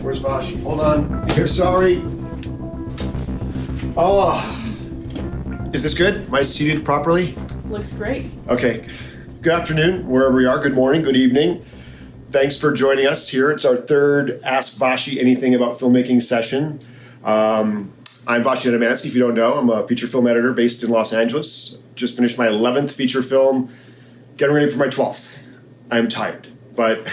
Where's Vashi? Hold on. Here, sorry. Oh. Is this good? Am I seated properly? Looks great. Okay. Good afternoon, wherever we are. Good morning, good evening. Thanks for joining us here. It's our third Ask Vashi Anything About Filmmaking session. I'm Vashi Nedomansky, if you don't know. I'm a feature film editor based in Los Angeles. Just finished my 11th feature film, getting ready for my 12th. I'm tired, but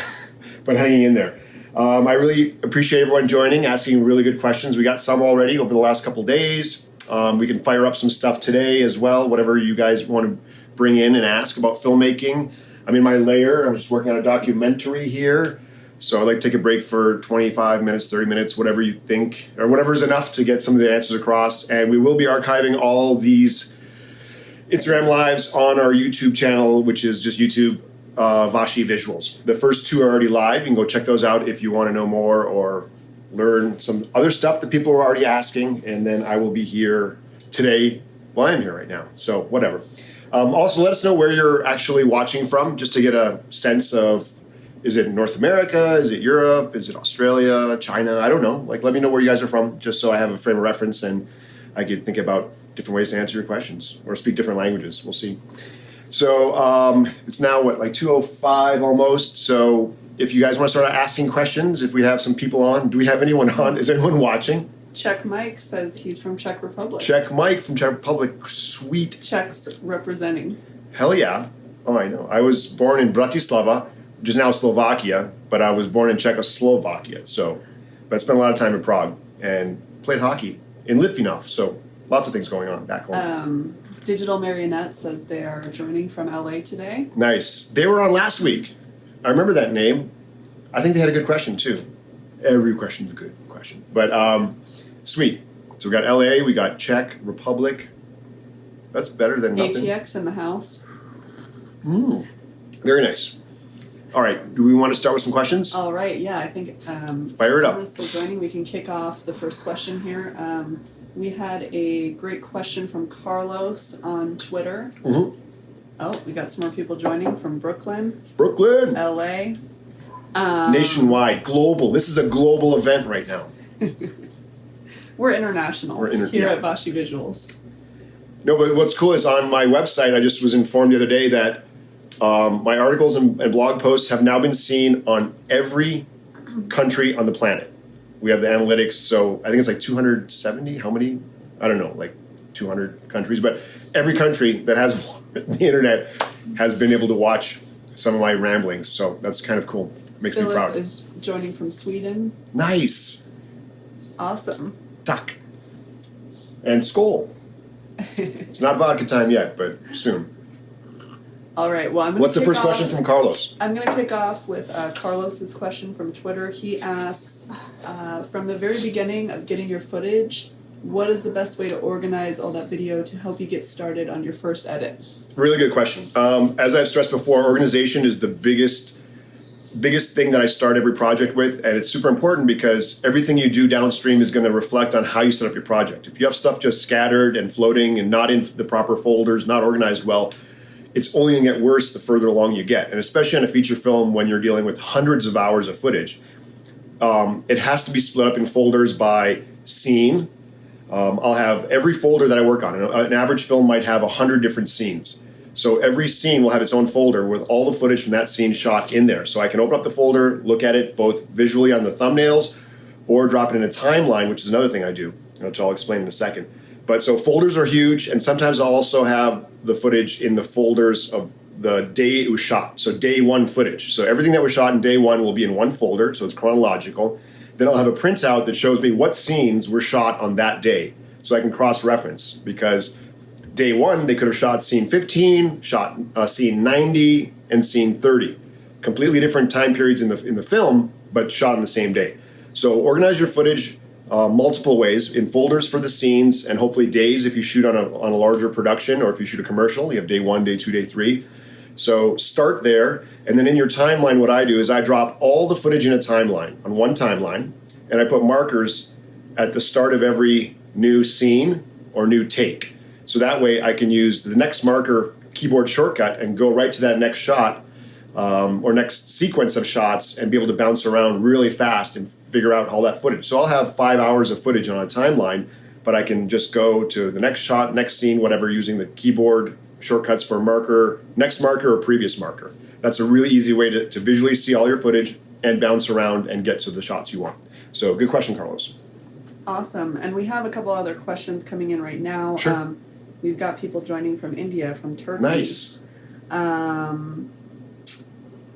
hanging in there. I really appreciate everyone joining, asking really good questions. We got some already over the last couple days. We can fire up some stuff today as well, whatever you guys want to bring in and ask about filmmaking. I'm in my lair. I'm just working on a documentary here. So I'd like to take a break for 25 minutes, 30 minutes, whatever you think, or whatever is enough to get some of the answers across. And we will be archiving all these Instagram lives on our YouTube channel, which is just YouTube Vashi Visuals. The first two are already live. You can go check those out if you want to know more or learn some other stuff that people are already asking. And then I will be here today. Well, I'm here right now, so whatever. Also, let us know where you're actually watching from, just to get a sense of, is it North America? Is it Europe? Is it Australia? China? I don't know. Like, let me know where you guys are from, just so I have a frame of reference and I could think about different ways to answer your questions or speak different languages. We'll see. So it's now, like 2:05 almost. So if you guys want to start asking questions, if we have some people on, do we have anyone on? Is anyone watching? Czech Mike says he's from Czech Republic. Czech Mike from Czech Republic. Sweet. Czechs representing. Hell yeah. Oh, I know. I was born in Bratislava, which is now Slovakia, but I was born in Czechoslovakia. So, but I spent a lot of time in Prague and played hockey in Litvinov. So lots of things going on back home. Digital Marionette says they are joining from LA today. Nice. They were on last week. I remember that name. I think they had a good question too. Every question's a good question. But sweet. So we got LA, we got Czech Republic. That's better than nothing. ATX in the house. Very nice. All right. Do we want to start with some questions? All right. Yeah, I think fire it up. Everyone's still joining. We can kick off the first question here. We had a great question from Carlos on Twitter. Mm-hmm. Oh, we got some more people joining from Brooklyn. LA. Nationwide, global. This is a global event right now. We're international here at Vashi Visuals. No, but what's cool is on my website, I just was informed the other day that my articles and blog posts have now been seen on every country on the planet. We have the analytics, so I think it's like 270. How many? I don't know, like 200 countries. But every country that has the internet has been able to watch some of my ramblings. So that's kind of cool. Makes me proud. Philip is joining from Sweden. Nice. Awesome. Tack. And skål. It's not vodka time yet, but soon. All right. Well, What's the first question from Carlos? I'm going to kick off with Carlos's question from Twitter. He asks, from the very beginning of getting your footage, what is the best way to organize all that video to help you get started on your first edit? Really good question. As I've stressed before, organization is the biggest thing that I start every project with, and it's super important because everything you do downstream is going to reflect on how you set up your project. If you have stuff just scattered and floating and not in the proper folders, not organized well, it's only going to get worse the further along you get. And especially on a feature film when you're dealing with hundreds of hours of footage, it has to be split up in folders by scene. I'll have every folder that I work on. An average film might have 100 different scenes. So every scene will have its own folder with all the footage from that scene shot in there. So I can open up the folder, look at it both visually on the thumbnails, or drop it in a timeline, which is another thing I do, which I'll explain in a second. But so folders are huge, and sometimes I'll also have the footage in the folders of the day it was shot. So day one footage. So everything that was shot in day one will be in one folder, so it's chronological. Then I'll have a printout that shows me what scenes were shot on that day, so I can cross-reference, because day one, they could have shot scene 15, shot scene 90, and scene 30. Completely different time periods in the film, but shot on the same day. So organize your footage multiple ways, in folders for the scenes, and hopefully days if you shoot on a larger production, or if you shoot a commercial, you have day 1, day 2, day 3. So start there, and then in your timeline, what I do is I drop all the footage in a timeline, on one timeline, and I put markers at the start of every new scene or new take. So that way I can use the next marker keyboard shortcut and go right to that next shot or next sequence of shots and be able to bounce around really fast and figure out all that footage. So I'll have 5 hours of footage on a timeline, but I can just go to the next shot, next scene, whatever, using the keyboard shortcuts for marker, next marker, or previous marker. That's a really easy way to visually see all your footage and bounce around and get to the shots you want. So good question, Carlos. Awesome. And we have a couple other questions coming in right now. Sure. We've got people joining from India, from Turkey. Nice.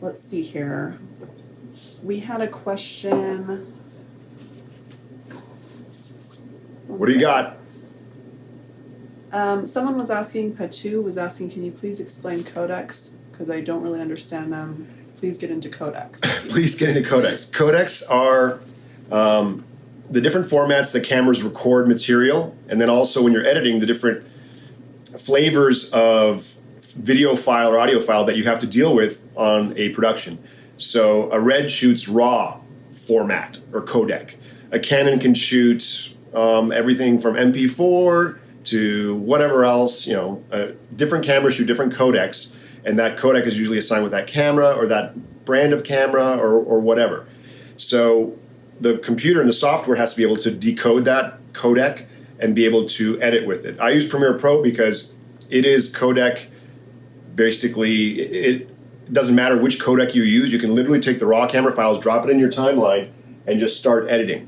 Let's see here. We had a question. What do you got? Someone was asking, Patu was asking, can you please explain codecs? Because I don't really understand them. Please get into codecs. Please get into codecs. Codecs are the different formats that cameras record material, and then also when you're editing, the different flavors of video file or audio file that you have to deal with on a production. So a Red shoots RAW format or codec. A Canon can shoot everything from MP4 to whatever else. Different cameras shoot different codecs, and that codec is usually assigned with that camera or that brand of camera or whatever. So the computer and the software has to be able to decode that codec and be able to edit with it. I use Premiere Pro because it is codec. Basically, it doesn't matter which codec you use. You can literally take the raw camera files, drop it in your timeline, and just start editing.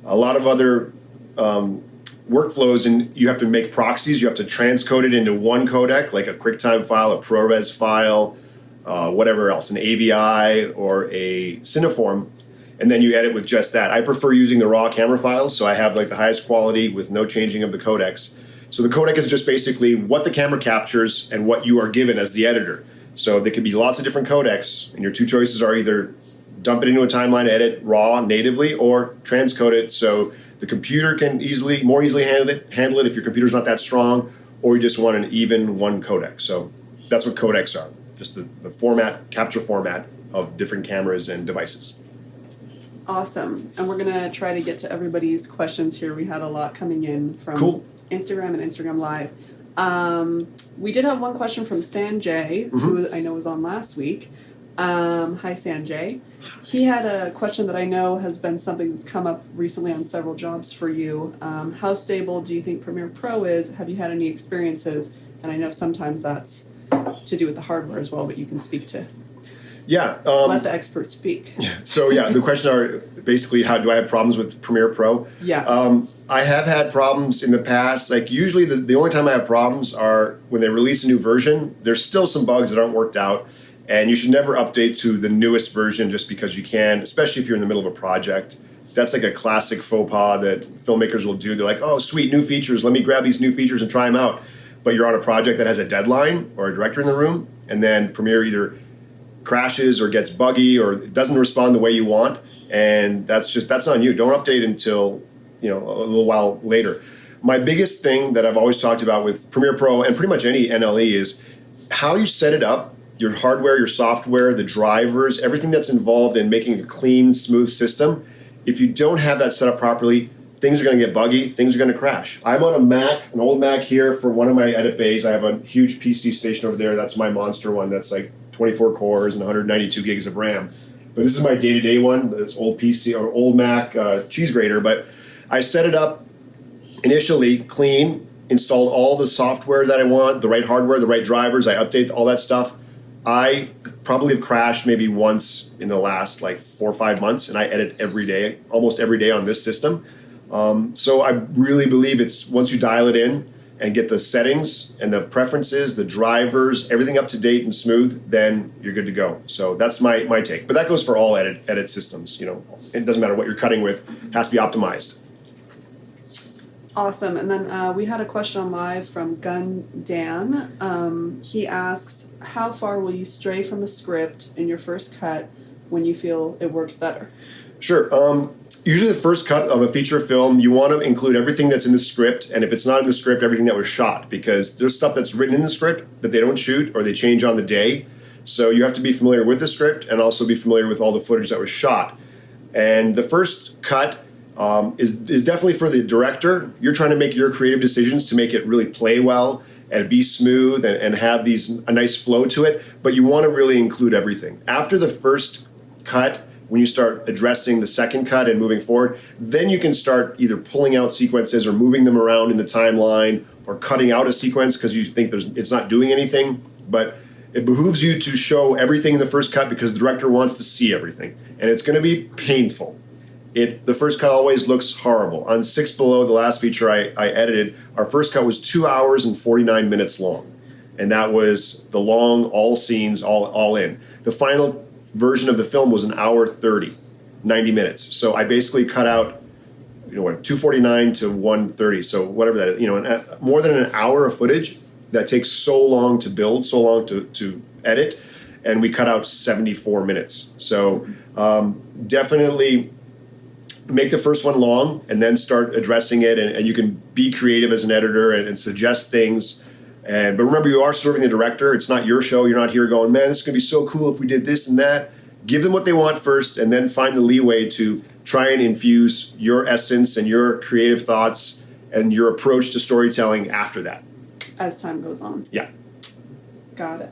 A lot of other workflows, and you have to make proxies. You have to transcode it into one codec, like a QuickTime file, a ProRes file, whatever else, an AVI or a Cineform, and then you edit with just that. I prefer using the raw camera files, so I have like the highest quality with no changing of the codecs. So the codec is just basically what the camera captures and what you are given as the editor. So there could be lots of different codecs, and your two choices are either dump it into a timeline, edit raw natively, or transcode it so the computer can more easily handle it if your computer's not that strong, or you just want an even one codec. So that's what codecs are, just the capture format of different cameras and devices. Awesome. And we're going to try to get to everybody's questions here. We had a lot coming in from Instagram and Instagram Live. We did have one question from Sanjay, who I know was on last week. Hi, Sanjay. He had a question that I know has been something that's come up recently on several jobs for you. How stable do you think Premiere Pro is? Have you had any experiences? And I know sometimes that's to do with the hardware as well, but you can speak to. Yeah. Let the experts speak. So the questions are basically, how do I have problems with Premiere Pro? Yeah. I have had problems in the past. Like usually the only time I have problems are when they release a new version. There's still some bugs that aren't worked out, and you should never update to the newest version just because you can, especially if you're in the middle of a project. That's like a classic faux pas that filmmakers will do. They're like, oh, sweet, new features. Let me grab these new features and try them out. But you're on a project that has a deadline or a director in the room, and then Premiere either crashes or gets buggy or it doesn't respond the way you want, and that's on you. Don't update until a little while later. My biggest thing that I've always talked about with Premiere Pro and pretty much any NLE is how you set it up, your hardware, your software, the drivers, everything that's involved in making a clean, smooth system. If you don't have that set up properly, things are going to get buggy, things are going to crash. I'm on a Mac, an old Mac here for one of my edit bays. I have a huge PC station over there. That's my monster one. That's like 24 cores and 192 gigs of RAM. But this is my day-to-day one, this old PC or old Mac cheese grater. But I set it up initially clean, installed all the software that I want, the right hardware, the right drivers. I update all that stuff. I probably have crashed maybe once in the last like 4 or 5 months, and I edit every day, almost every day on this system. So I really believe it's once you dial it in and get the settings and the preferences, the drivers, everything up to date and smooth, then you're good to go. So that's my take. But that goes for all edit systems. It doesn't matter what you're cutting with, it has to be optimized. Awesome. And then we had a question on live from Gun Dan. He asks, how far will you stray from a script in your first cut when you feel it works better? Sure. Usually the first cut of a feature film, you want to include everything that's in the script, and if it's not in the script, everything that was shot, because there's stuff that's written in the script that they don't shoot or they change on the day. So you have to be familiar with the script and also be familiar with all the footage that was shot. And the first cut is definitely for the director. You're trying to make your creative decisions to make it really play well and be smooth and have a nice flow to it, but you want to really include everything. After the first cut, when you start addressing the second cut and moving forward, then you can start either pulling out sequences or moving them around in the timeline or cutting out a sequence because you think it's not doing anything. But it behooves you to show everything in the first cut because the director wants to see everything. And it's going to be painful. The first cut always looks horrible. On 6 Below, the last feature I edited, our first cut was 2 hours and 49 minutes long. And that was the long, all scenes, all in. The final version of the film was 1 hour 30, 90 minutes. So I basically cut out, 249 to 130. So whatever that is, more than an hour of footage that takes so long to build, so long to edit. And we cut out 74 minutes. So definitely make the first one long and then start addressing it, and you can be creative as an editor and suggest things. But remember, you are serving the director. It's not your show. You're not here going, man, this is going to be so cool if we did this and that. Give them what they want first, and then find the leeway to try and infuse your essence and your creative thoughts and your approach to storytelling after that. As time goes on. Yeah. Got it.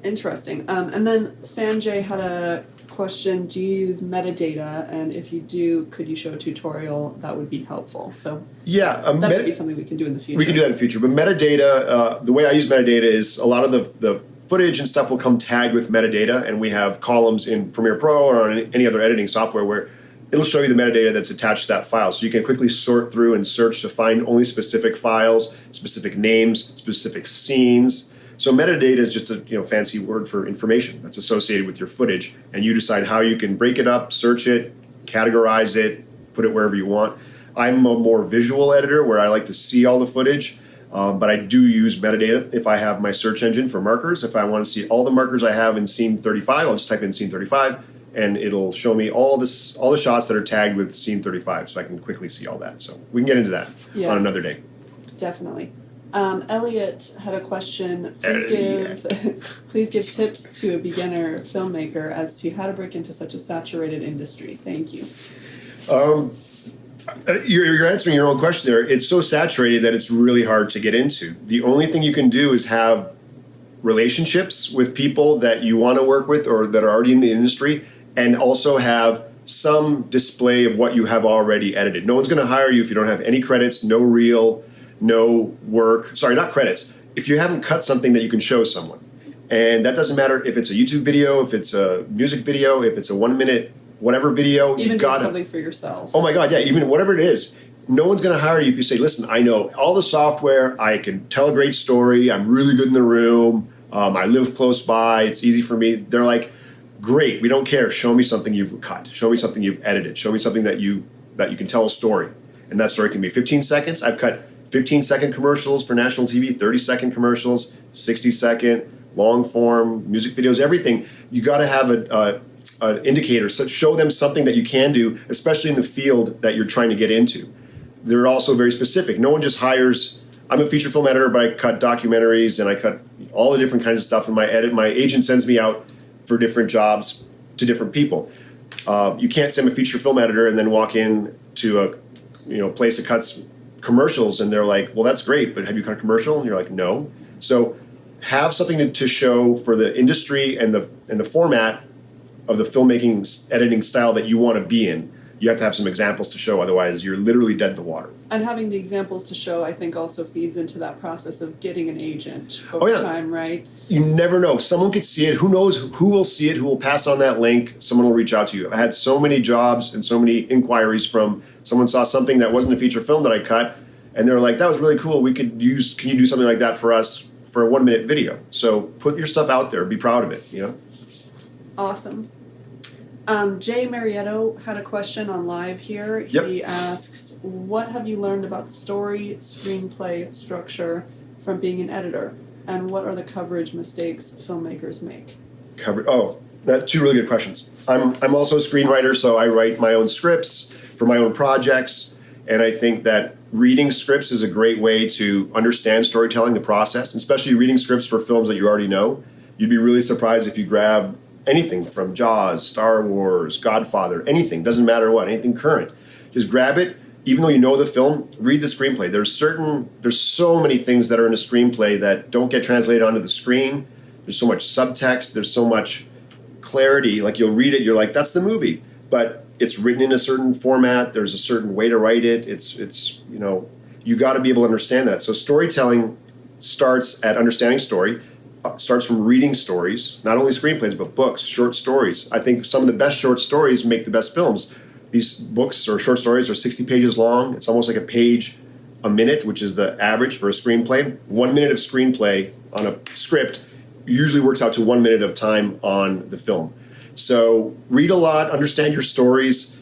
Interesting. And then Sanjay had a question, do you use metadata, and if you do, could you show a tutorial that would be helpful? So yeah, that would be something we can do in the future. We can do that in the future, but metadata, the way I use metadata is a lot of the footage and stuff will come tagged with metadata, and we have columns in Premiere Pro or on any other editing software where it'll show you the metadata that's attached to that file, so you can quickly sort through and search to find only specific files, specific names, specific scenes. So metadata is just a fancy word for information that's associated with your footage, and you decide how you can break it up, search it, categorize it, put it wherever you want. I'm a more visual editor where I like to see all the footage, but I do use metadata if I have my search engine for markers. If I want to see all the markers I have in scene 35, I'll just type in scene 35, and it'll show me all the shots that are tagged with scene 35, so I can quickly see all that. So we can get into that on another day. Definitely. Elliot had a question. Please give tips to a beginner filmmaker as to how to break into such a saturated industry. Thank you. You're answering your own question there. It's so saturated that it's really hard to get into. The only thing you can do is have relationships with people that you want to work with or that are already in the industry, and also have some display of what you have already edited. No one's going to hire you if you don't have any credits, no reel, no work. Sorry, not credits. If you haven't cut something that you can show someone. And that doesn't matter if it's a YouTube video, if it's a music video, if it's a 1 minute whatever video. Even you gotta do something for yourself. Oh my God, yeah, even whatever it is. No one's going to hire you if you say, listen, I know all the software, I can tell a great story, I'm really good in the room, I live close by, it's easy for me. They're like, great, we don't care. Show me something you've cut. Show me something you've edited. Show me something that you can tell a story. And that story can be 15 seconds. I've cut 15-second commercials for national TV, 30-second commercials, 60-second, long form, music videos, everything. You got to have an indicator. So show them something that you can do, especially in the field that you're trying to get into. They're also very specific. No one just hires, I'm a feature film editor, but I cut documentaries and I cut all the different kinds of stuff. And my agent sends me out for different jobs to different people. You can't say I'm a feature film editor and then walk in to a place that cuts commercials and they're like, well, that's great, but have you cut a commercial? And you're like, no. So have something to show for the industry and the format of the filmmaking editing style that you want to be in. You have to have some examples to show, otherwise you're literally dead in the water. And having the examples to show, I think, also feeds into that process of getting an agent over time, right? You never know. Someone could see it. Who knows who will see it, who will pass on that link. Someone will reach out to you. I had so many jobs and so many inquiries from someone saw something that wasn't a feature film that I cut, and they're like, that was really cool. Can you do something like that for us for a 1 minute video? So put your stuff out there. Be proud of it, Awesome. Jay Marietto had a question on live here. He asks, what have you learned about story, screenplay, structure from being an editor? And what are the coverage mistakes filmmakers make? That's two really good questions. I'm also a screenwriter, so I write my own scripts for my own projects. And I think that reading scripts is a great way to understand storytelling, the process, and especially reading scripts for films that you already know. You'd be really surprised if you grab anything from Jaws, Star Wars, Godfather, anything, doesn't matter what, anything current. Just grab it, even though you know the film, read the screenplay. There's so many things that are in a screenplay that don't get translated onto the screen. There's so much subtext. There's so much clarity. Like you'll read it, you're like, that's the movie. But it's written in a certain format. There's a certain way to write it. It's you got to be able to understand that. So storytelling starts at understanding story, starts from reading stories, not only screenplays, but books, short stories. I think some of the best short stories make the best films. These books or short stories are 60 pages long. It's almost like a page a minute, which is the average for a screenplay. 1 minute of screenplay on a script usually works out to 1 minute of time on the film. So read a lot, understand your stories.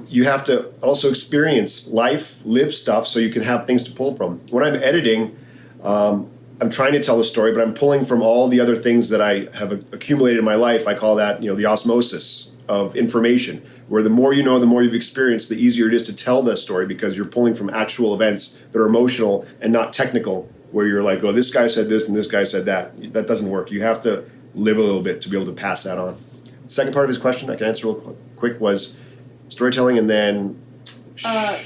You have to also experience life, live stuff, so you can have things to pull from. When I'm editing, I'm trying to tell a story, but I'm pulling from all the other things that I have accumulated in my life. I call that, the osmosis of information, where the more you know, the more you've experienced, the easier it is to tell the story because you're pulling from actual events that are emotional and not technical, where you're like, oh, this guy said this and this guy said that. That doesn't work. You have to live a little bit to be able to pass that on. The second part of his question, I can answer real quick, was storytelling and then...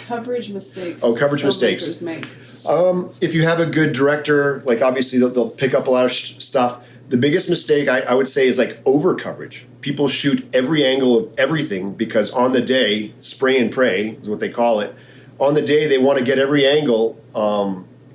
coverage mistakes. Oh, coverage mistakes. Make. If you have a good director, like obviously they'll pick up a lot of stuff. The biggest mistake I would say is like over coverage. People shoot every angle of everything because on the day, spray and pray is what they call it. On the day, they want to get every angle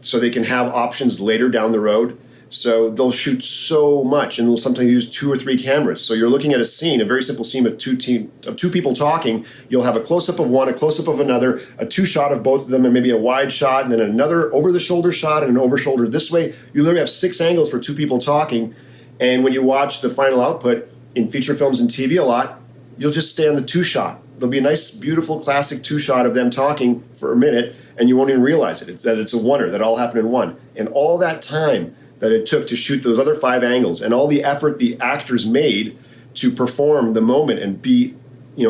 so they can have options later down the road. So they'll shoot so much, and they'll sometimes use 2 or 3 cameras. So you're looking at a scene, a very simple scene of two people talking. You'll have a close-up of one, a close-up of another, a 2-shot of both of them, and maybe a wide shot, and then another over-the-shoulder shot and an over-shoulder this way. You literally have 6 angles for 2 people talking. And when you watch the final output in feature films and TV a lot, you'll just stay on the 2-shot. There'll be a nice, beautiful, classic 2-shot of them talking for a minute, and you won't even realize it. It's that it's a oneer, that all happened in one. And all that time that it took to shoot those other 5 angles and all the effort the actors made to perform the moment and be,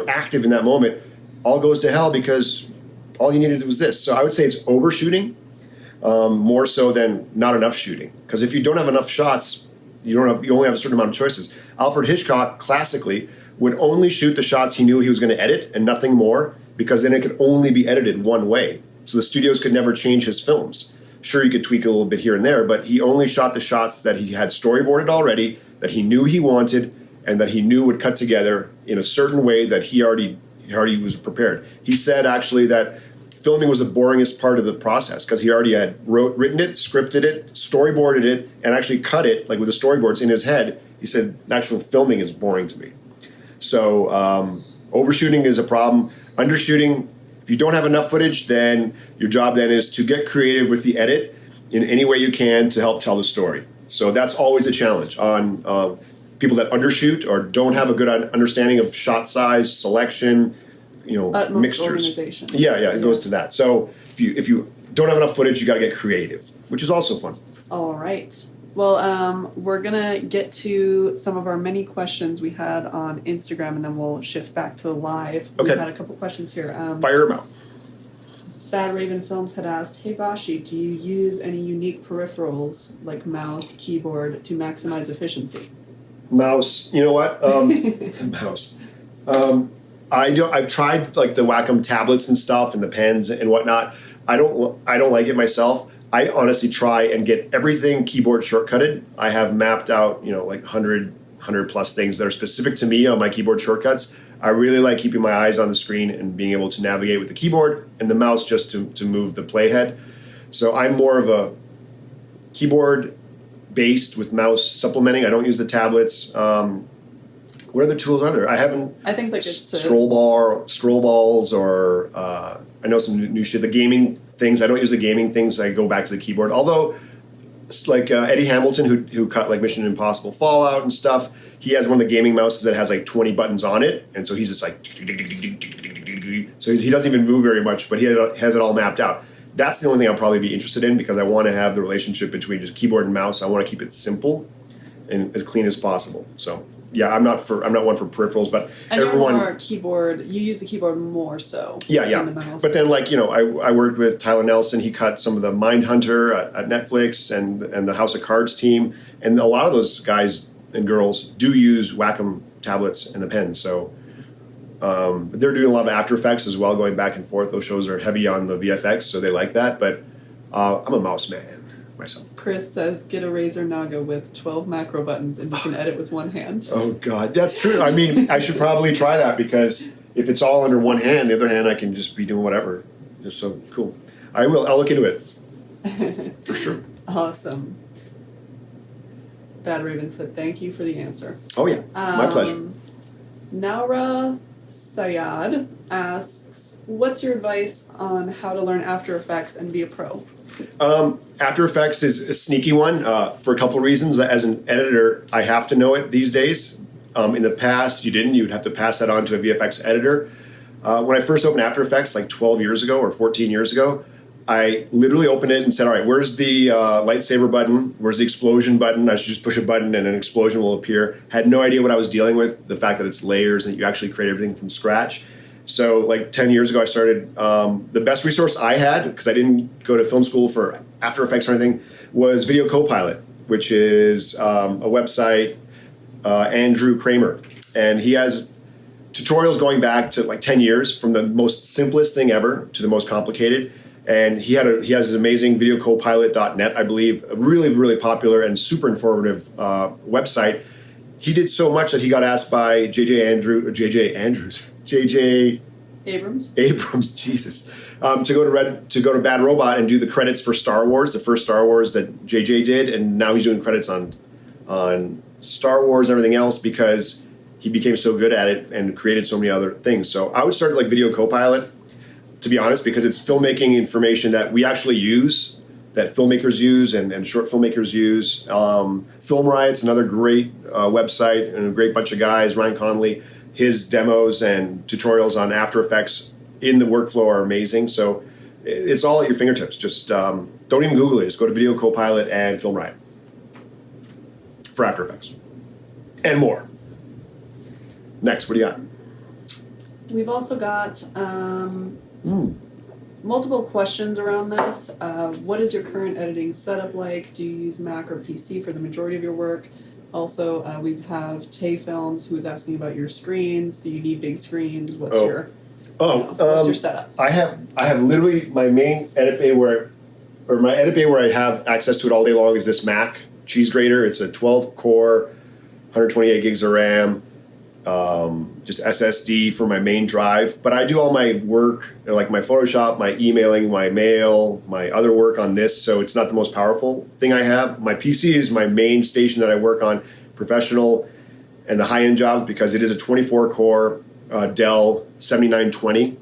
active in that moment, all goes to hell because all you needed was this. So I would say it's overshooting more so than not enough shooting. Because if you don't have enough shots, you only have a certain amount of choices. Alfred Hitchcock classically would only shoot the shots he knew he was going to edit and nothing more, because then it could only be edited one way. So the studios could never change his films. Sure, you could tweak a little bit here and there, but he only shot the shots that he had storyboarded already, that he knew he wanted, and that he knew would cut together in a certain way that he already was prepared. He said actually that filming was the boringest part of the process because he already had written it, scripted it, storyboarded it, and actually cut it, like with the storyboards in his head. He said actual filming is boring to me. So overshooting is a problem. Undershooting, if you don't have enough footage, then your job then is to get creative with the edit in any way you can to help tell the story. So that's always a challenge on people that undershoot or don't have a good understanding of shot size, selection, Utmost mixtures. Organization. Yeah, it goes to that. So if you don't have enough footage, you got to get creative, which is also fun. All right. Well, we're gonna get to some of our many questions we had on Instagram, and then we'll shift back to the live. Okay. We've had a couple questions here. Fire them out. Bad Raven Films had asked, "Hey Vashi, do you use any unique peripherals like mouse, keyboard to maximize efficiency?" Mouse. You know what? Mouse. I've tried like the Wacom tablets and stuff and the pens and whatnot. I don't like it myself. I honestly try and get everything keyboard shortcutted. I have mapped out, like 100 plus things that are specific to me on my keyboard shortcuts. I really like keeping my eyes on the screen and being able to navigate with the keyboard and the mouse just to move the playhead. So I'm more of a keyboard based with mouse supplementing. I don't use the tablets. What other tools are there? I think like it's scroll balls, or I know some new shit. The gaming things, I don't use the gaming things. I go back to the keyboard. Although, it's like Eddie Hamilton, who cut like Mission Impossible Fallout and stuff, he has one of the gaming mouses that has like 20 buttons on it, and so he's just like, so he doesn't even move very much, but he has it all mapped out. That's the only thing I'll probably be interested in because I want to have the relationship between just keyboard and mouse. I want to keep it simple and as clean as possible. So. Yeah, I'm not one for peripherals, but and everyone. You're more keyboard. You use the keyboard more so. Yeah. Than the mouse. But then, I worked with Tyler Nelson. He cut some of the Mindhunter at Netflix and the House of Cards team, and a lot of those guys and girls do use Wacom tablets and the pens. So They're doing a lot of After Effects as well, going back and forth. Those shows are heavy on the VFX, so they like that. But I'm a mouse man myself. Chris says, get a Razer Naga with 12 macro buttons and you can edit with one hand. Oh, God. That's true. I mean, I should probably try that because if it's all under one hand, the other hand I can just be doing whatever. Just so cool. I will. I'll look into it. For sure. Awesome. Bad Raven said, thank you for the answer. Oh, yeah. My pleasure. Naura Sayad asks, what's your advice on how to learn After Effects and be a pro? After Effects is a sneaky one for a couple of reasons. As an editor, I have to know it these days. In the past, you didn't. You would have to pass that on to a VFX editor. When I first opened After Effects like 12 years ago or 14 years ago, I literally opened it and said, all right, where's the lightsaber button? Where's the explosion button? I should just push a button and an explosion will appear. Had no idea what I was dealing with, the fact that it's layers and that you actually create everything from scratch. So like 10 years ago, I started, the best resource I had, because I didn't go to film school for After Effects or anything, was Video Copilot, which is a website, Andrew Kramer. And he has tutorials going back to like 10 years from the most simplest thing ever to the most complicated. And he has his amazing videocopilot.net, I believe, a really, really popular and super informative website. He did so much that he got asked by J.J. Abrams, Jesus, to go to Bad Robot and do the credits for Star Wars, the first Star Wars that J.J. did, and now he's doing credits on Star Wars and everything else because he became so good at it and created so many other things. So I would start like Video Copilot, to be honest, because it's filmmaking information that we actually use, that filmmakers use and short filmmakers use. Film Riot's another great website and a great bunch of guys. Ryan Connolly, his demos and tutorials on After Effects in the workflow are amazing. So it's all at your fingertips. Just don't even Google it. Just go to Video Copilot and Film Riot for After Effects and more. Next, what do you got? We've also got multiple questions around this. What is your current editing setup like? Do you use Mac or PC for the majority of your work? Also, we have Tay Films who is asking about your screens. Do you need big screens? What's your setup? I have literally my main edit bay where I have access to it all day long is this Mac cheese grater. It's a 12 core, 128 gigs of RAM. Just SSD for my main drive, but I do all my work, like my Photoshop, my emailing, my mail, my other work on this, so it's not the most powerful thing I have. My PC is my main station that I work on, professional and the high-end jobs, because it is a 24-core Dell 7920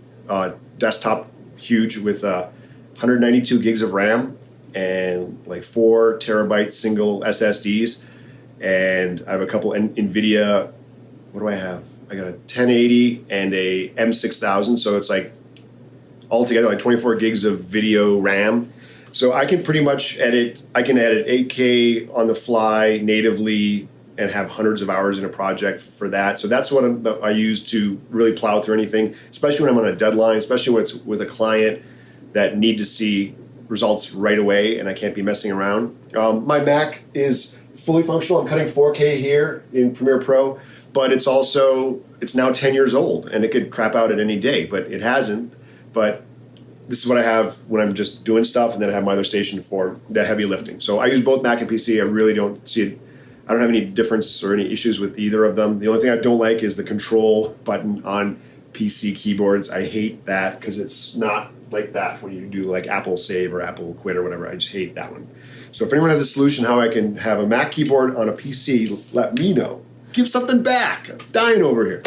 desktop, huge, with 192 gigs of RAM and like 4 terabyte single SSDs, and I have a couple NVIDIA. What do I have? I got a 1080 and a M6000, so it's like altogether like 24 gigs of video RAM. So I can pretty much edit 8K on the fly natively and have hundreds of hours in a project for that. So that's what I use to really plow through anything, especially when I'm on a deadline, especially when it's with a client that need to see results right away and I can't be messing around. My Mac is fully functional. I'm cutting 4K here in Premiere Pro. But it's now 10 years old, and it could crap out at any day, but it hasn't. But this is what I have when I'm just doing stuff, and then I have my other station for the heavy lifting. So I use both Mac and PC. I really don't see it. I don't have any difference or any issues with either of them. The only thing I don't like is the control button on PC keyboards. I hate that because it's not like that when you do like Apple Save or Apple Quit or whatever. I just hate that one. So if anyone has a solution how I can have a Mac keyboard on a PC, let me know. Give something back. I'm dying over here.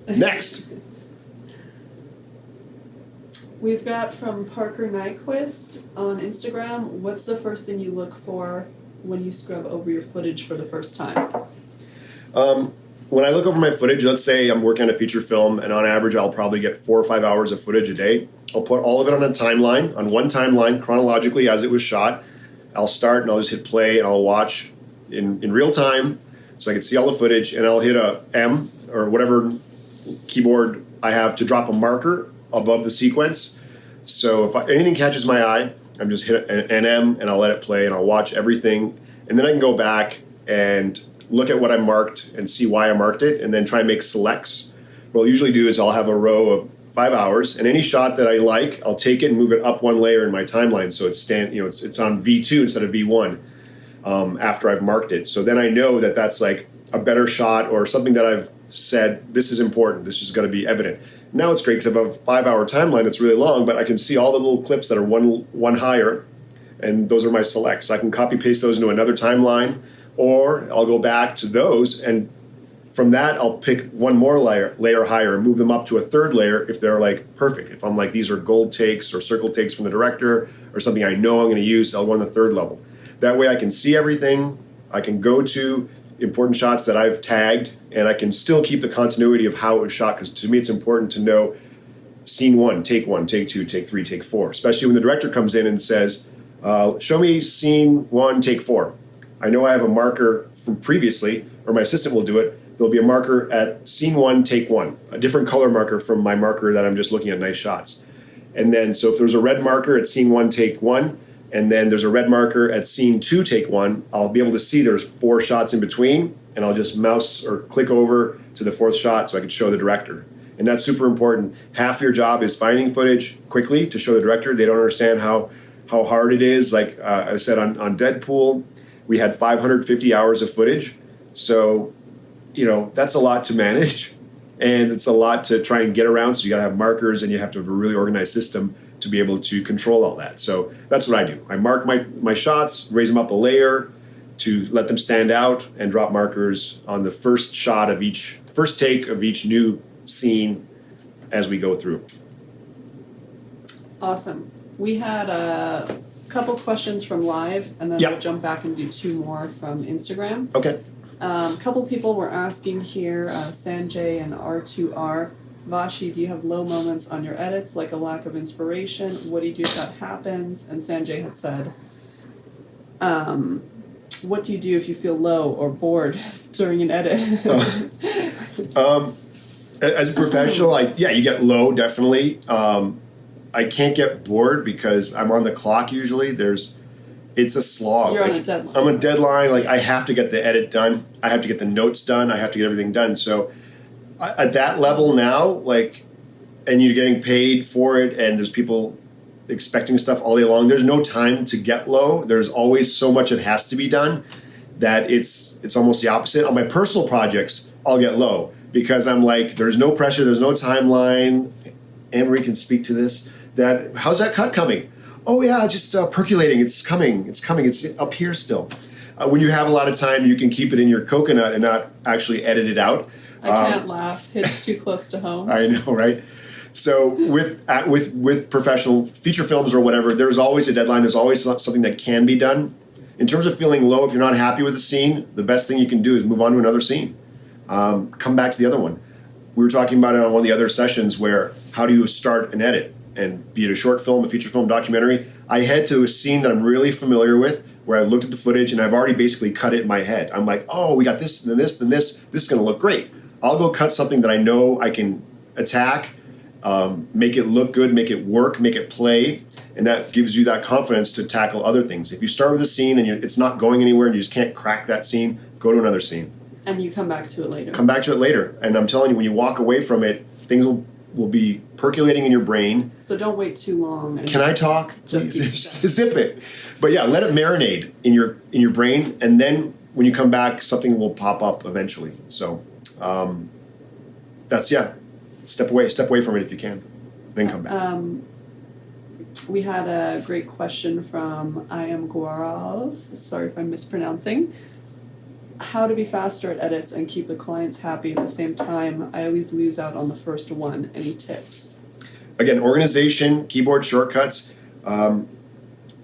Next. We've got from Parker Nyquist on Instagram. What's the first thing you look for when you scrub over your footage for the first time? When I look over my footage, let's say I'm working on a feature film, and on average I'll probably get 4 or 5 hours of footage a day. I'll put all of it on a timeline, on one timeline, chronologically as it was shot. I'll start and I'll just hit play and I'll watch in real time, so I can see all the footage, and I'll hit a M or whatever keyboard I have to drop a marker above the sequence. So if anything catches my eye, I'm just hit an M and I'll let it play and I'll watch everything. And then I can go back and look at what I marked and see why I marked it, and then try and make selects what I'll usually do is I'll have a row of 5 hours, and any shot that I like, I'll take it and move it up one layer in my timeline, so it's on V2 instead of V1 after I've marked it. So then I know that that's like a better shot or something that I've said, this is important, this is going to be evident. Now it's great because I have a 5 hour timeline that's really long, but I can see all the little clips that are one higher, and those are my selects. So I can copy paste those into another timeline, or I'll go back to those, and from that I'll pick one more layer higher and move them up to a third layer if they're like perfect. If I'm like, these are gold takes or circle takes from the director or something I know I'm going to use, I'll go on the third level. That way I can see everything, I can go to important shots that I've tagged, and I can still keep the continuity of how it was shot, because to me it's important to know scene 1, take 2, take 3, take 4, especially when the director comes in and says, show me scene 1, take 4. I know I have a marker from previously, or my assistant will do it. There'll be a marker at scene 1, take 1, a different color marker from my marker that I'm just looking at nice shots. And then, so if there's a red marker at scene 1, take 1, and then there's a red marker at scene 2, take 1, I'll be able to see there's 4 shots in between, and I'll just mouse or click over to the 4th shot so I can show the director. And that's super important. Half your job is finding footage quickly to show the director. They don't understand how hard it is. Like I said, on Deadpool, we had 550 hours of footage. So, that's a lot to manage, and it's a lot to try and get around. So you gotta have markers, and you have to have a really organized system to be able to control all that. So that's what I do. I mark my shots, raise them up a layer to let them stand out, and drop markers on the first take of each new scene as we go through. Awesome. We had a couple questions from live, and then we'll jump back and do 2 more from Instagram. Okay. A couple people were asking here, Sanjay and R2R, Vashi, do you have low moments on your edits, like a lack of inspiration? What do you do if that happens? And Sanjay had said, what do you do if you feel low or bored during an edit? As a professional, you get low, definitely. I can't get bored because I'm on the clock usually. It's a slog. You're on a deadline. I'm on a deadline. I have to get the edit done. I have to get the notes done. I have to get everything done. So at that level now, and you're getting paid for it, and there's people expecting stuff all day long, there's no time to get low. There's always so much that has to be done that it's almost the opposite. On my personal projects, I'll get low because I'm like, there's no pressure, there's no timeline. Anne-Marie can speak to this. How's that cut coming? Oh yeah, just percolating. It's coming. It's up here still. When you have a lot of time, you can keep it in your coconut and not actually edit it out. I can't laugh. It's too close to home. I know, right? So with professional feature films or whatever, there's always a deadline. There's always something that can be done. In terms of feeling low, if you're not happy with the scene, the best thing you can do is move on to another scene. Come back to the other one. We were talking about it on one of the other sessions where how do you start an edit? And be it a short film, a feature film, documentary, I head to a scene that I'm really familiar with where I looked at the footage and I've already basically cut it in my head. I'm like, oh, we got this and then this and this. This is going to look great. I'll go cut something that I know I can attack, make it look good, make it work, make it play, and that gives you that confidence to tackle other things. If you start with a scene and it's not going anywhere and you just can't crack that scene, go to another scene. And you come back to it later. Come back to it later. And I'm telling you, when you walk away from it, things will be percolating in your brain. So don't wait too long. Can I talk? Please zip it. But yeah, let it marinate in your brain, and then when you come back, something will pop up eventually. So step away from it if you can, then come back. We had a great question from I am Guarov. Sorry if I'm mispronouncing. How to be faster at edits and keep the clients happy at the same time. I always lose out on the first one. Any tips? Again, organization, keyboard shortcuts.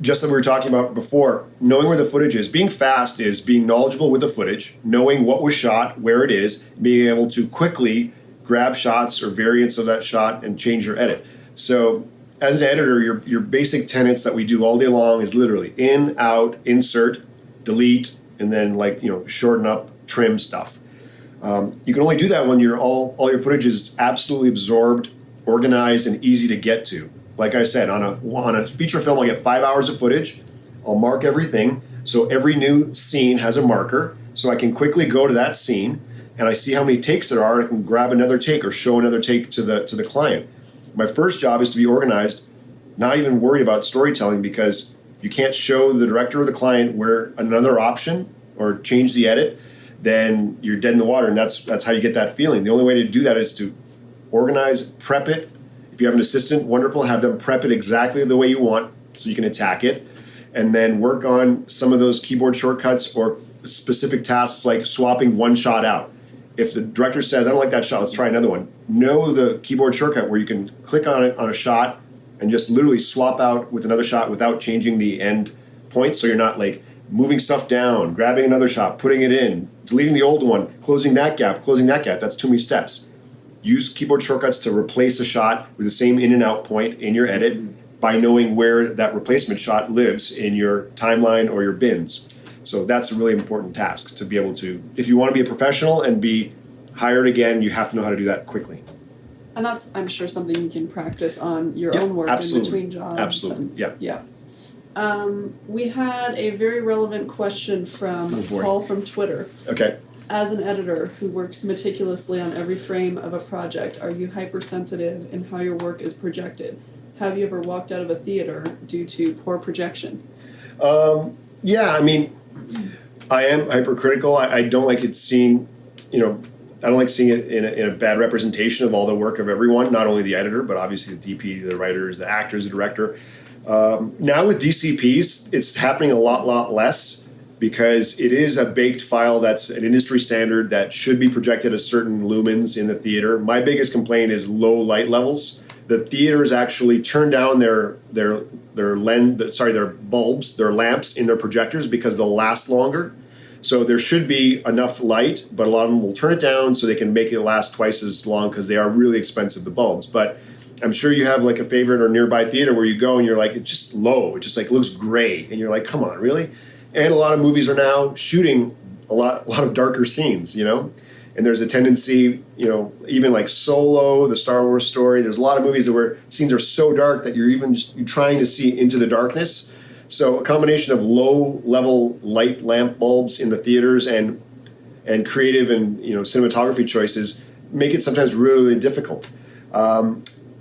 Just like we were talking about before, knowing where the footage is. Being fast is being knowledgeable with the footage, knowing what was shot, where it is, being able to quickly grab shots or variants of that shot and change your edit. So as an editor, your basic tenets that we do all day long is literally in, out, insert, delete, and then shorten up, trim stuff. You can only do that when all your footage is absolutely absorbed, organized, and easy to get to. Like I said, on a feature film, I'll get 5 hours of footage. I'll mark everything, so every new scene has a marker, so I can quickly go to that scene, and I see how many takes there are, and I can grab another take or show another take to the client. My first job is to be organized, not even worry about storytelling, because if you can't show the director or the client where another option or change the edit, then you're dead in the water, and that's how you get that feeling. The only way to do that is to organize, prep it. If you have an assistant, wonderful, have them prep it exactly the way you want so you can attack it, and then work on some of those keyboard shortcuts or specific tasks like swapping one shot out. If the director says, I don't like that shot, let's try another one. Know the keyboard shortcut where you can click on it on a shot and just literally swap out with another shot without changing the end point, so you're not like moving stuff down, grabbing another shot, putting it in, deleting the old one, closing that gap. That's too many steps. Use keyboard shortcuts to replace a shot with the same in and out point in your edit by knowing where that replacement shot lives in your timeline or your bins. So that's a really important task to be able to, if you want to be a professional and be hired again, you have to know how to do that quickly. And that's, I'm sure, something you can practice on your Yep, own work absolutely. in between jobs. Absolutely, yeah. Yeah. We had a very relevant question from Paul from Twitter. Okay. As an editor who works meticulously on every frame of a project, are you hypersensitive in how your work is projected? Have you ever walked out of a theater due to poor projection? Yeah, I mean, I am hypercritical. I don't like it seen, I don't like seeing it in a bad representation of all the work of everyone, not only the editor, but obviously the DP, the writers, the actors, the director. Now with DCPs, it's happening a lot less because it is a baked file that's an industry standard that should be projected at certain lumens in the theater. My biggest complaint is low light levels. The theaters actually turn down their bulbs, their lamps in their projectors because they'll last longer. So there should be enough light, but a lot of them will turn it down so they can make it last twice as long because they are really expensive, the bulbs. But I'm sure you have like a favorite or nearby theater where you go and you're like, it's just low. It just like looks gray. And you're like, come on, really? And a lot of movies are now shooting a lot of darker scenes, And there's a tendency, even like Solo, the Star Wars story, there's a lot of movies where scenes are so dark that you're trying to see into the darkness. So a combination of low-level light lamp bulbs in the theaters and creative and cinematography choices make it sometimes really difficult.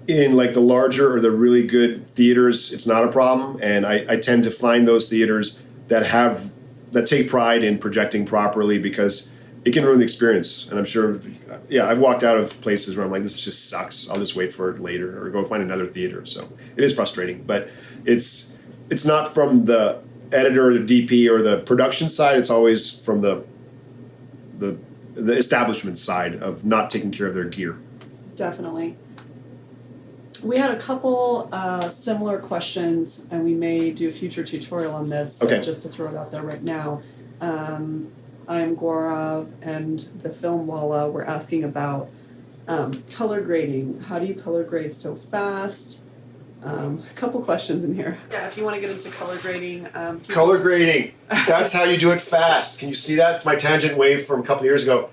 In like the larger or the really good theaters, it's not a problem, and I tend to find those theaters that take pride in projecting properly because it can ruin the experience. And I'm sure, I've walked out of places where I'm like, this just sucks. I'll just wait for it later or go find another theater. So it is frustrating, but it's not from the editor or the DP or the production side. It's always from the establishment side of not taking care of their gear. Definitely. We had a couple similar questions, and we may do a future tutorial on this, but just to throw it out there right now. I'm Gaurav, and the Film Walla were asking about color grading. How do you color grade so fast? A couple questions in here. Yeah, if you want to get into color grading. Color grading. That's how you do it fast. Can you see that? It's my tangent wave from a couple of years ago.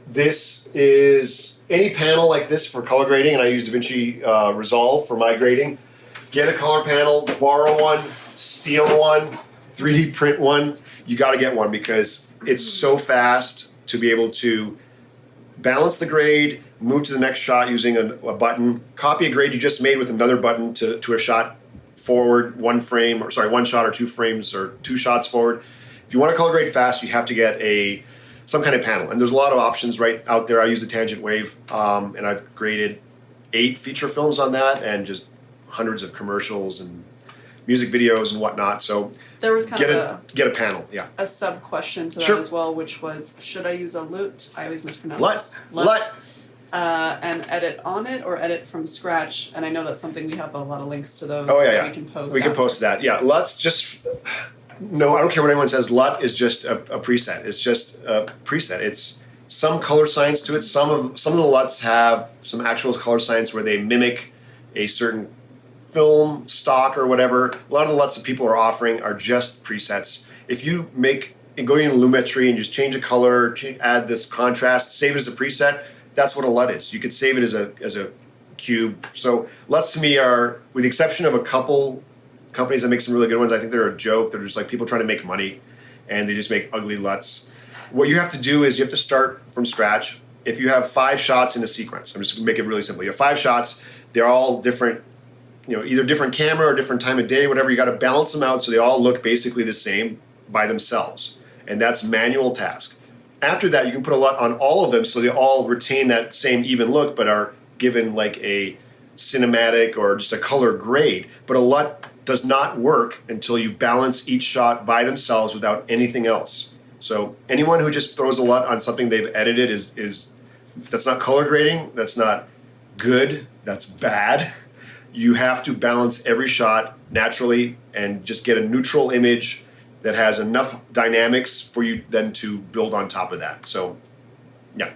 This is any panel like this for color grading, and I use DaVinci Resolve for my grading. Get a color panel, borrow one, steal one, 3D print one. You got to get one because it's so fast to be able to balance the grade, move to the next shot using a button, copy a grade you just made with another button to a shot forward, one shot or 2 frames or 2 shots forward. If you want to color grade fast, you have to get some kind of panel. And there's a lot of options right out there. I use the tangent wave, and I've graded 8 feature films on that and just hundreds of commercials and music videos and whatnot. So there was kind of get a panel, a sub question to that as well, which was, should I use a LUT? I always mispronounce LUT. And edit on it or edit from scratch? And I know that's something we have a lot of links to those. that we can post. We can post that. Yeah, LUT's just no. I don't care what anyone says. LUT is just a preset. It's just a preset. It's some color science to it. Some of the LUTs have some actual color science where they mimic a certain film stock or whatever. A lot of the LUTs that people are offering are just presets. If you go into Lumetri and just change a color, add this contrast, save it as a preset, that's what a LUT is. You could save it as a cube. So LUTs to me are, with the exception of a couple companies that make some really good ones, I think they're a joke. They're just like people trying to make money and they just make ugly LUTs. what you have to do is you have to start from scratch. If you have 5 shots in a sequence, I'm just going to make it really simple. You have 5 shots. They're all different, either different camera or different time of day, whatever. You got to balance them out so they all look basically the same by themselves. And that's manual task. After that, you can put a LUT on all of them so they all retain that same even look, but are given like a cinematic or just a color grade. But a LUT does not work until you balance each shot by themselves without anything else. So anyone who just throws a LUT on something they've edited is that's not color grading, that's not good, that's bad. You have to balance every shot naturally and just get a neutral image that has enough dynamics for you then to build on top of that. So, yeah.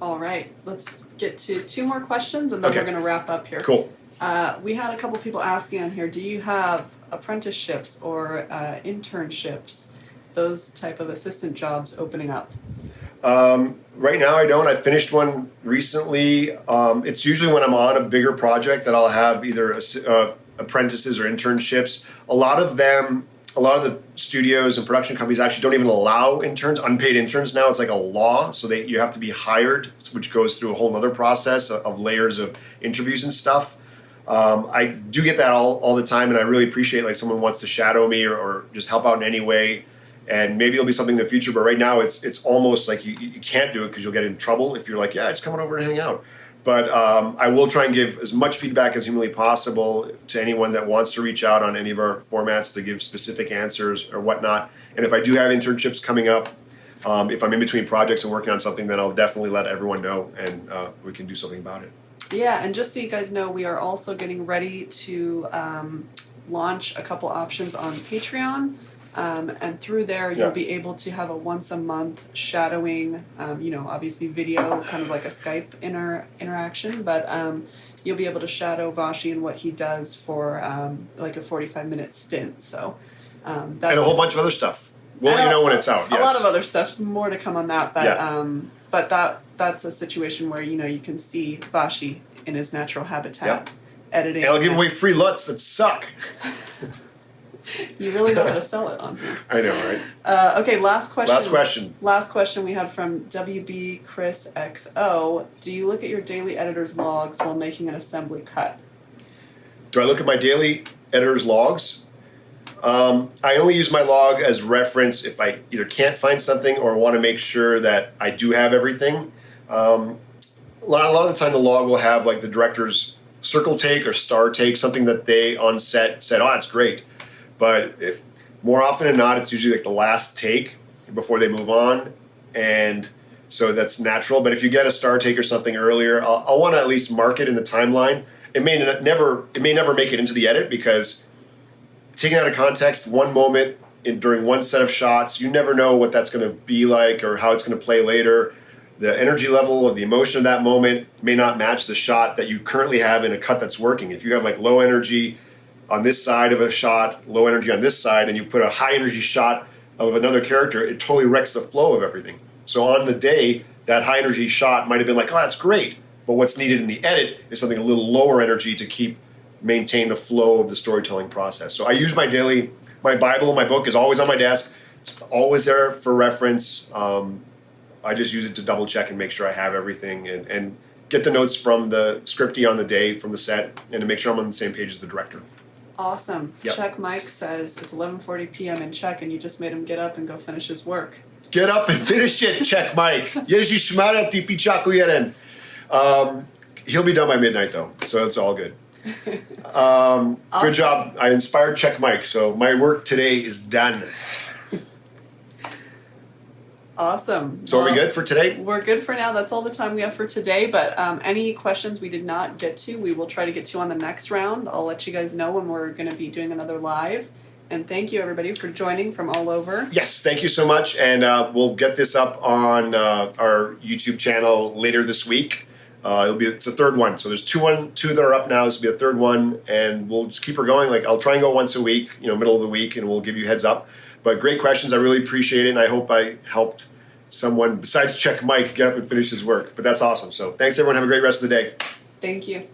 All right, let's get to 2 more questions and then we're going to wrap up here. Cool. We had a couple people asking on here, do you have apprenticeships or internships, those type of assistant jobs opening up? Right now I don't. I finished one recently. It's usually when I'm on a bigger project that I'll have either apprentices or internships. A lot of the studios and production companies actually don't even allow interns, unpaid interns now. It's like a law, so you have to be hired, which goes through a whole other process of layers of interviews and stuff. I do get that all the time, and I really appreciate like someone wants to shadow me or just help out in any way. And maybe it'll be something in the future, but right now it's almost like you can't do it because you'll get in trouble if you're like, yeah, just come on over and hang out. But I will try and give as much feedback as humanly possible to anyone that wants to reach out on any of our formats to give specific answers or whatnot. And if I do have internships coming up, if I'm in between projects and working on something, then I'll definitely let everyone know and we can do something about it. Yeah, and just so you guys know, we are also getting ready to launch a couple options on Patreon. And through there, you'll be able to have a once a month shadowing, obviously video, kind of like a Skype interaction, but you'll be able to shadow Vashi and what he does for like a 45-minute stint. So that's and a whole bunch of other stuff. We'll let you know when it's out. A lot of other stuff, more to come on that, but that's a situation where you can see Vashi in his natural habitat editing. And I'll give away free LUTs that suck. You really know how to sell it on here. I know, right? Okay, last question. Last question we had from WB Chris XO. Do you look at your daily editor's logs while making an assembly cut? Do I look at my daily editor's logs? I only use my log as reference if I either can't find something or want to make sure that I do have everything. A lot of the time the log will have like the director's circle take or star take, something that they on set said, oh, that's great. But more often than not, it's usually like the last take before they move on. And so that's natural. But if you get a star take or something earlier, I'll want to at least mark it in the timeline. It may never make it into the edit because taken out of context, one moment during one set of shots, you never know what that's going to be like or how it's going to play later. The energy level of the emotion of that moment may not match the shot that you currently have in a cut that's working. If you have like low energy on this side of a shot, low energy on this side, and you put a high energy shot of another character, it totally wrecks the flow of everything. So on the day, that high energy shot might have been like, oh, that's great. But what's needed in the edit is something a little lower energy to maintain the flow of the storytelling process. So I use my Bible, my book is always on my desk. It's always there for reference. I just use it to double check and make sure I have everything and get the notes from the scripty on the day from the set and to make sure I'm on the same page as the director. Awesome. Yep. Check Mike says it's 11:40 p.m. in Czech and you just made him get up and go finish his work. Get up and finish it, Czech Mike. Ježíš šmarja, ty pičáku jeden. He'll be done by midnight though, so it's all good. Awesome. Good job. I inspired Czech Mike, so my work today is done. Awesome. So are we good for today? We're good for now. That's all the time we have for today. But any questions we did not get to, we will try to get to on the next round. I'll let you guys know when we're going to be doing another live. And thank you, everybody, for joining from all over. Yes, thank you so much. And we'll get this up on our YouTube channel later this week. It's the third one. So there's two that are up now. This will be a third one. And we'll just keep her going. Like I'll try and go once a week, middle of the week, and we'll give you heads up. But great questions. I really appreciate it. And I hope I helped someone besides Czech Mike get up and finish his work. But that's awesome. So thanks, everyone. Have a great rest of the day. Thank you.